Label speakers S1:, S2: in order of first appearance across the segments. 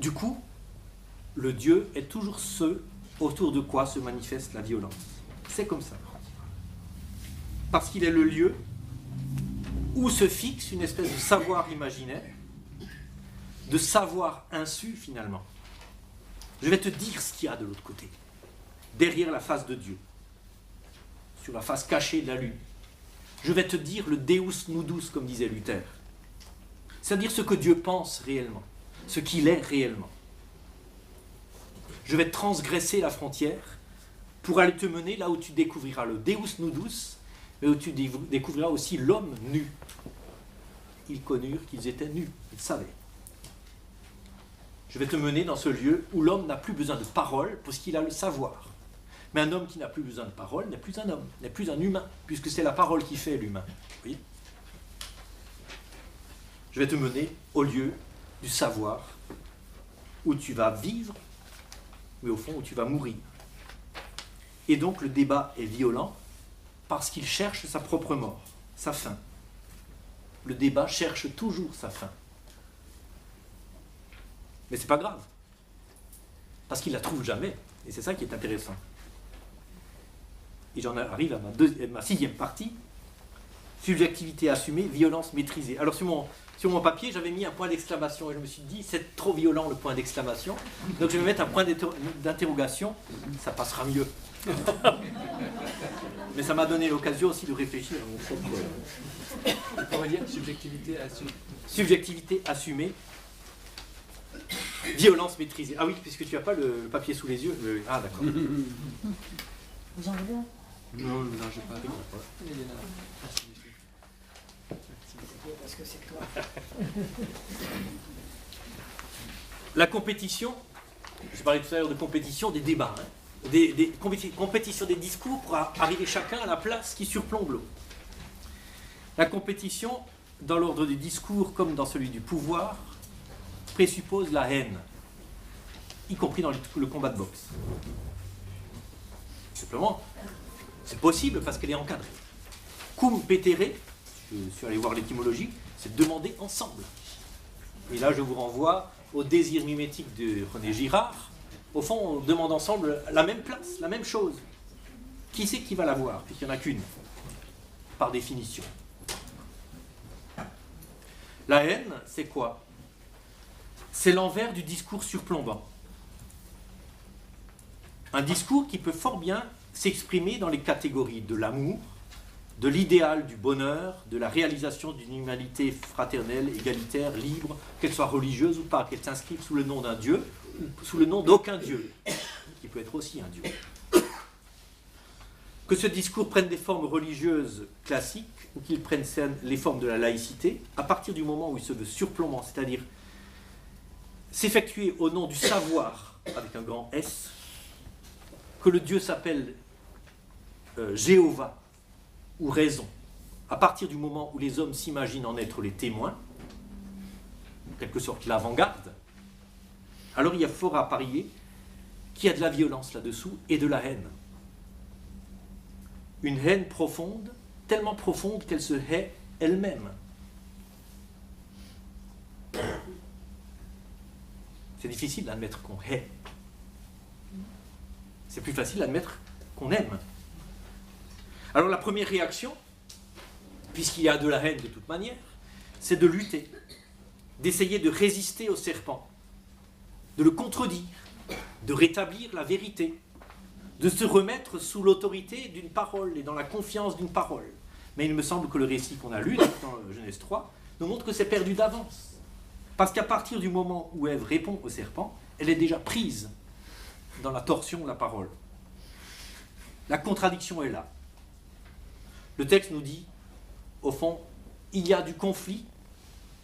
S1: Du coup, le Dieu est toujours ce autour de quoi se manifeste la violence. C'est comme ça. Parce qu'il est le lieu où se fixe une espèce de savoir imaginaire, de savoir insu finalement. Je vais te dire ce qu'il y a de l'autre côté, derrière la face de Dieu, sur la face cachée de la lune. Je vais te dire le Deus nudus, comme disait Luther. C'est-à-dire ce que Dieu pense réellement, ce qu'il est réellement. Je vais transgresser la frontière pour aller te mener là où tu découvriras le Deus nudus, mais où tu découvriras aussi l'homme nu. Ils connurent qu'ils étaient nus, ils savaient. Je vais te mener dans ce lieu où l'homme n'a plus besoin de parole parce qu'il a le savoir. Mais un homme qui n'a plus besoin de parole n'est plus un homme, n'est plus un humain, puisque c'est la parole qui fait l'humain. Oui. Je vais te mener au lieu du savoir, où tu vas vivre, mais au fond où tu vas mourir. Et donc le débat est violent parce qu'il cherche sa propre mort, sa fin. Le débat cherche toujours sa fin. Mais c'est pas grave, parce qu'il la trouve jamais, et c'est ça qui est intéressant. Et j'en arrive à ma sixième partie, subjectivité assumée, violence maîtrisée. Alors sur mon papier, j'avais mis un point d'exclamation, et je me suis dit, c'est trop violent le point d'exclamation, donc je vais mettre un point d'interrogation, ça passera mieux. Mais ça m'a donné l'occasion aussi de réfléchir.
S2: On va dire subjectivité assumée.
S1: Subjectivité assumée, violence maîtrisée. Ah oui, puisque tu n'as pas le papier sous les yeux. Ah d'accord.
S3: Vous en voulez un?
S2: Non, j'ai pas.
S3: Parce que c'est toi.
S1: La compétition, je parlais tout à l'heure de compétition, des débats, hein, des compétitions des discours pour arriver chacun à la place qui surplombe l'autre. La compétition, dans l'ordre des discours comme dans celui du pouvoir, présuppose la haine, y compris dans le combat de boxe. Simplement, c'est possible parce qu'elle est encadrée. Cum petere, je suis allé voir l'étymologie, c'est demander ensemble. Et là, je vous renvoie au désir mimétique de René Girard. Au fond, on demande ensemble la même place, la même chose. Qui c'est qui va l'avoir, puisqu'il n'y en a qu'une, par définition. La haine, c'est quoi? C'est l'envers du discours surplombant. Un discours qui peut fort bien s'exprimer dans les catégories de l'amour, de l'idéal du bonheur, de la réalisation d'une humanité fraternelle, égalitaire, libre, qu'elle soit religieuse ou pas, qu'elle s'inscrive sous le nom d'un Dieu ou sous le nom d'aucun Dieu, qui peut être aussi un Dieu. Que ce discours prenne des formes religieuses classiques ou qu'il prenne les formes de la laïcité, à partir du moment où il se veut surplombant, c'est-à-dire s'effectuer au nom du savoir, avec un grand S, que le Dieu s'appelle Jéhovah ou raison, à partir du moment où les hommes s'imaginent en être les témoins, en quelque sorte l'avant-garde, alors il y a fort à parier qu'il y a de la violence là-dessous et de la haine. Une haine profonde, tellement profonde qu'elle se hait elle-même. C'est difficile d'admettre qu'on hait. C'est plus facile d'admettre qu'on aime. Alors la première réaction, puisqu'il y a de la haine de toute manière, c'est de lutter, d'essayer de résister au serpent, de le contredire, de rétablir la vérité, de se remettre sous l'autorité d'une parole et dans la confiance d'une parole. Mais il me semble que le récit qu'on a lu dans Genèse 3 nous montre que c'est perdu d'avance. Parce qu'à partir du moment où Ève répond au serpent, elle est déjà prise dans la torsion de la parole. La contradiction est là. Le texte nous dit, au fond, il y a du conflit,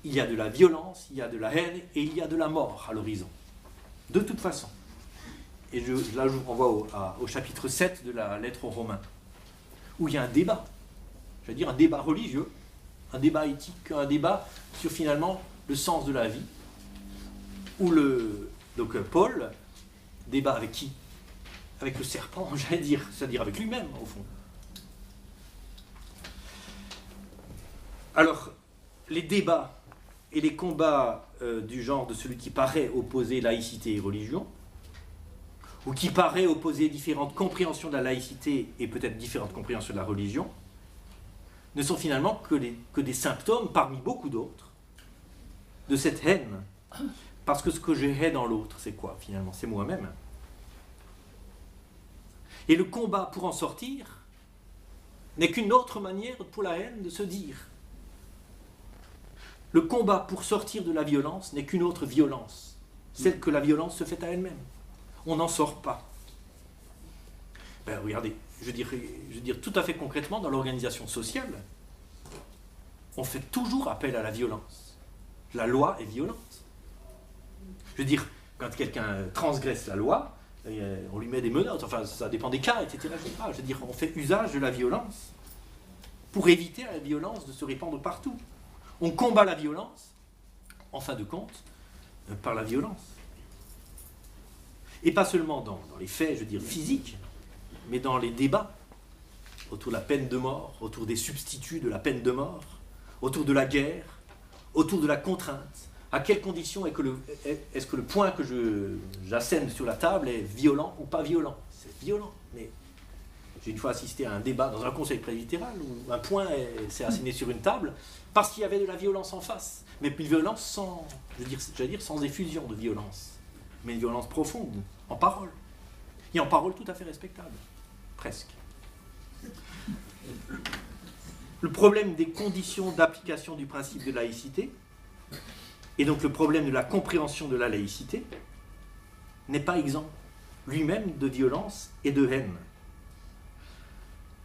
S1: il y a de la violence, il y a de la haine et il y a de la mort à l'horizon. De toute façon. Et là, je vous renvoie au chapitre 7 de la lettre aux Romains, où il y a un débat. Je veux dire un débat religieux, un débat éthique, un débat sur finalement le sens de la vie, où donc Paul débat avec qui? Avec le serpent, j'allais dire, c'est-à-dire avec lui-même, au fond. Alors, les débats et les combats du genre de celui qui paraît opposer laïcité et religion, ou qui paraît opposer différentes compréhensions de la laïcité et peut-être différentes compréhensions de la religion, ne sont finalement que des symptômes, parmi beaucoup d'autres, de cette haine. Parce que ce que je hais dans l'autre, c'est quoi finalement? C'est moi-même. Et le combat pour en sortir n'est qu'une autre manière pour la haine de se dire. Le combat pour sortir de la violence n'est qu'une autre violence, celle que la violence se fait à elle-même. On n'en sort pas. Ben, regardez, je veux dire tout à fait concrètement, dans l'organisation sociale, on fait toujours appel à la violence. La loi est violente. Je veux dire, quand quelqu'un transgresse la loi, on lui met des menottes, enfin ça dépend des cas, etc. Je veux dire, on fait usage de la violence pour éviter à la violence de se répandre partout. On combat la violence, en fin de compte, par la violence. Et pas seulement dans les faits, je veux dire, physiques, mais dans les débats autour de la peine de mort, autour des substituts de la peine de mort, autour de la guerre, autour de la contrainte. À quelles conditions est-ce que le point que j'assène sur la table est violent ou pas violent? C'est violent, mais j'ai une fois assisté à un débat dans un conseil presbytéral où un point s'est asséné sur une table parce qu'il y avait de la violence en face, mais une violence sans, j'allais dire sans effusion de violence, mais une violence profonde, en parole. Et en parole tout à fait respectable, presque. Le problème des conditions d'application du principe de laïcité, et donc le problème de la compréhension de la laïcité, n'est pas exempt lui-même de violence et de haine.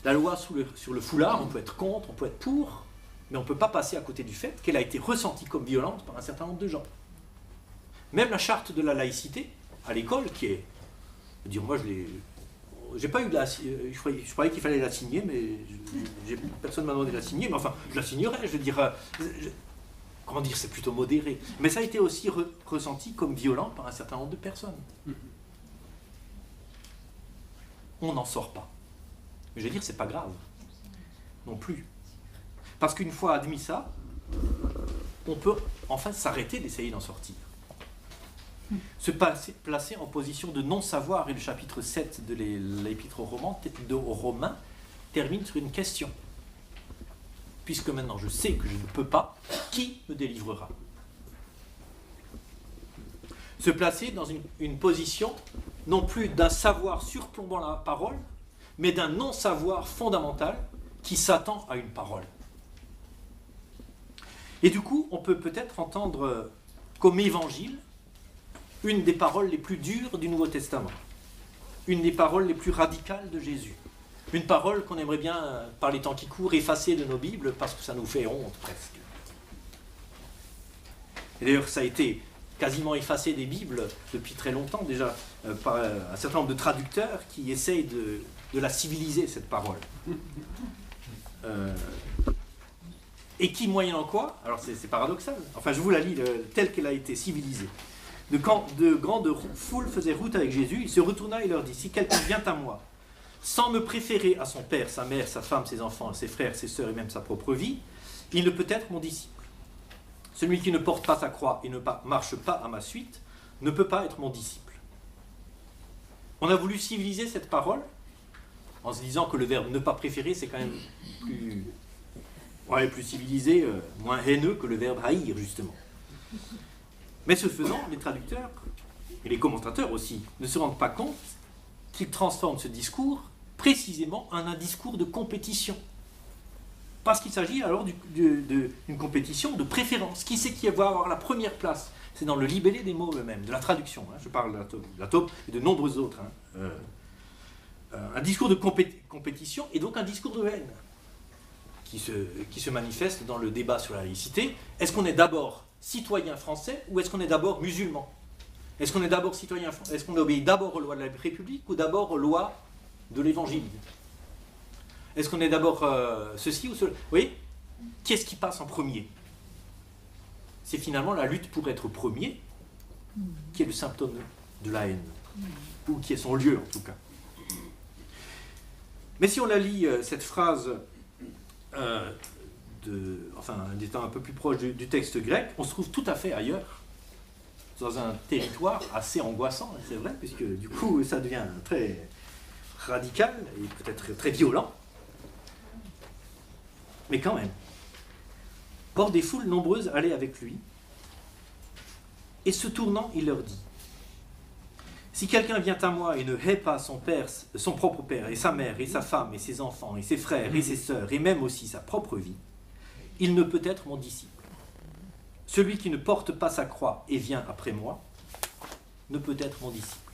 S1: La loi sur le foulard, on peut être contre, on peut être pour, mais on ne peut pas passer à côté du fait qu'elle a été ressentie comme violente par un certain nombre de gens. Même la charte de la laïcité, à l'école, qui est... Je veux dire, moi, j'ai pas eu de la... Je croyais qu'il fallait la signer, mais personne ne m'a demandé de la signer, mais enfin, je la signerai, je veux dire... comment dire, c'est plutôt modéré. Mais ça a été aussi ressenti comme violent par un certain nombre de personnes. On n'en sort pas. Mais je veux dire, c'est pas grave. Non plus. Parce qu'une fois admis ça, on peut enfin s'arrêter d'essayer d'en sortir. Se placer en position de non-savoir, et le chapitre 7 de l'Épître aux Romains termine sur une question. Puisque maintenant je sais que je ne peux pas, qui me délivrera? Se placer dans une position non plus d'un savoir surplombant la parole, mais d'un non-savoir fondamental qui s'attend à une parole. Et du coup, on peut peut-être entendre comme évangile une des paroles les plus dures du Nouveau Testament, une des paroles les plus radicales de Jésus. Une parole qu'on aimerait bien, par les temps qui courent, effacer de nos Bibles parce que ça nous fait honte presque. Et d'ailleurs, ça a été quasiment effacé des Bibles depuis très longtemps déjà par un certain nombre de traducteurs qui essayent de la civiliser, cette parole. Et qui, moyennant quoi, alors c'est paradoxal, enfin je vous la lis telle qu'elle a été civilisée. De grandes foules faisaient route avec Jésus, il se retourna et leur dit, si quelqu'un vient à moi, sans me préférer à son père, sa mère, sa femme, ses enfants, ses frères, ses sœurs et même sa propre vie, il ne peut être mon disciple. Celui qui ne porte pas sa croix et ne marche pas à ma suite ne peut pas être mon disciple. On a voulu civiliser cette parole en se disant que le verbe ne pas préférer, c'est quand même plus civilisé, moins haineux que le verbe haïr, justement. Mais ce faisant, les traducteurs et les commentateurs aussi ne se rendent pas compte qu'ils transforment ce discours précisément en un discours de compétition. Parce qu'il s'agit alors d'une compétition de préférence. Qui c'est qui va avoir la première place? C'est dans le libellé des mots eux-mêmes, de la traduction. Je parle de la taupe et de nombreux autres. Un discours de compétition et donc un discours de haine qui se manifeste dans le débat sur la laïcité. Est-ce qu'on est d'abord citoyen français ou est-ce qu'on est d'abord musulman? Est-ce qu'on est d'abord citoyen français? Est-ce qu'on obéit d'abord aux lois de la République ou d'abord aux lois de l'Évangile? Est-ce qu'on est d'abord ceci ou cela? Vous voyez, qu'est-ce qui passe en premier? C'est finalement la lutte pour être premier qui est le symptôme de la haine, ou qui est son lieu en tout cas. Mais si on la lit, cette phrase en étant un peu plus proche du texte grec, on se trouve tout à fait ailleurs, dans un territoire assez angoissant, c'est vrai, puisque du coup ça devient très radical et peut-être très violent. Mais quand même, or des foules nombreuses allaient avec lui, et se tournant, il leur dit: si quelqu'un vient à moi et ne hait pas son propre père, et sa mère, et sa femme, et ses enfants, et ses frères, et ses sœurs, et même aussi sa propre vie, il ne peut être mon disciple. Celui qui ne porte pas sa croix et vient après moi ne peut être mon disciple.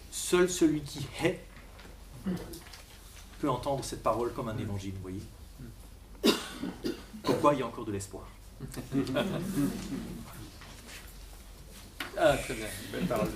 S1: Seul celui qui hait peut entendre cette parole comme un évangile, vous voyez. Pourquoi il y a encore de l'espoir.
S2: Ah, très bien, belle parole.